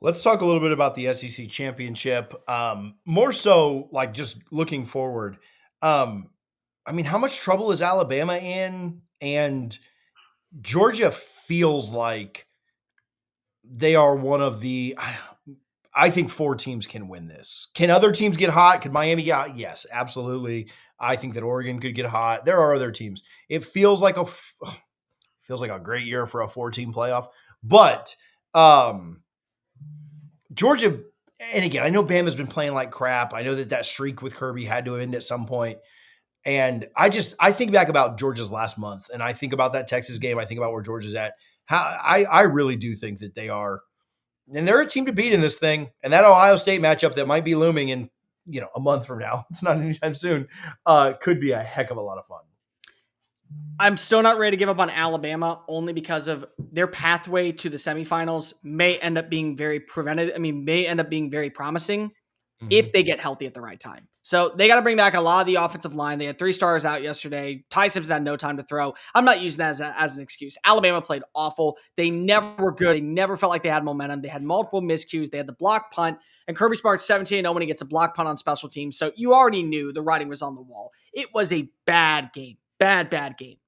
Let's talk a little bit about the SEC championship. More so, like just looking forward. Um, how much trouble is Alabama in? And Georgia feels like they are one of the. I think four teams can win this. Can other teams get hot? Could Miami get hot? Yes, absolutely. I think that Oregon could get hot. There are other teams. It feels like a great year for a four-team playoff, but Georgia, and again, I know Bama's been playing like crap. I know that streak with Kirby had to end at some point. And I think back about Georgia's last month, and I think about that Texas game. I think about where Georgia's at. I really do think that they are, and they're a team to beat in this thing. And that Ohio State matchup that might be looming in a month from now, it's not anytime soon, could be a heck of a lot of fun. I'm still not ready to give up on Alabama only because of their pathway to the semifinals may end up being may end up being very promising if they get healthy at the right time. So they got to bring back a lot of the offensive line. They had 3 stars out yesterday. Ty Simpson had no time to throw. I'm not using that as an excuse. Alabama played awful. They never were good. They never felt like they had momentum. They had multiple miscues. They had the block punt. And Kirby Smart's 17-0 when he gets a block punt on special teams. So you already knew the writing was on the wall. It was a bad game. Bad game.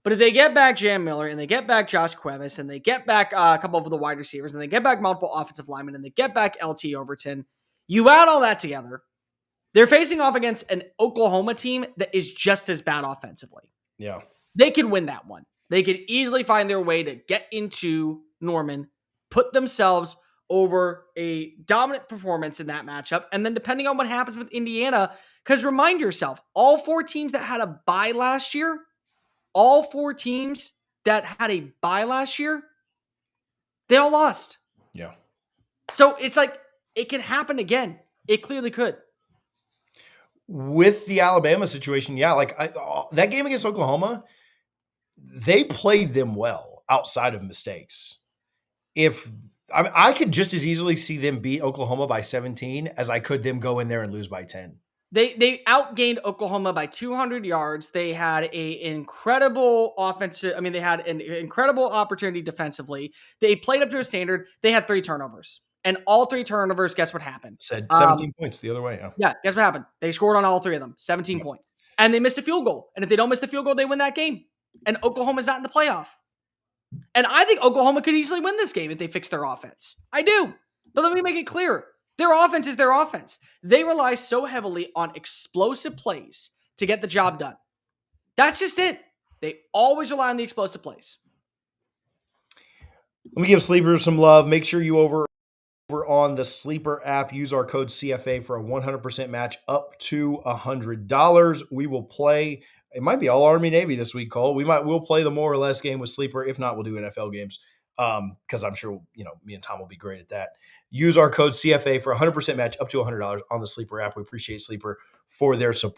But if they get back Jam Miller and they get back Josh Cuevas and they get back a couple of the wide receivers and they get back multiple offensive linemen and they get back LT Overton, you add all that together, they're facing off against an Oklahoma team that is just as bad offensively. Yeah. They could win that one. They could easily find their way to get into Norman, put themselves over a dominant performance in that matchup. And then depending on what happens with Indiana, because remind yourself, all 4 teams that had a bye last year, they all lost. Yeah. So it's like, it can happen again. It clearly could. With the Alabama situation, yeah, that game against Oklahoma, they played them well outside of mistakes. I could just as easily see them beat Oklahoma by 17 as I could them go in there and lose by 10. They outgained Oklahoma by 200 yards. They had an incredible offensive. They had an incredible opportunity defensively. They played up to a standard. They had 3 turnovers. And all 3 turnovers, guess what happened? Said 17 points the other way. Yeah, guess what happened? They scored on all 3 of them, 17 points. And they missed a field goal. And if they don't miss the field goal, they win that game. And Oklahoma's not in the playoff. And I think Oklahoma could easily win this game if they fix their offense. I do. But let me make it clear. Their offense is their offense. They rely so heavily on explosive plays to get the job done. That's just it. They always rely on the explosive plays. Let me give Sleeper some love. Make sure you over on the Sleeper app, use our code CFA for a 100% match up to $100. We will play. It might be all Army Navy this week, Cole. We'll play the more or less game with Sleeper. If not, we'll do NFL games. Because I'm sure me and Tom will be great at that. Use our code CFA for a 100% match up to $100 on the Sleeper app. We appreciate Sleeper for their support.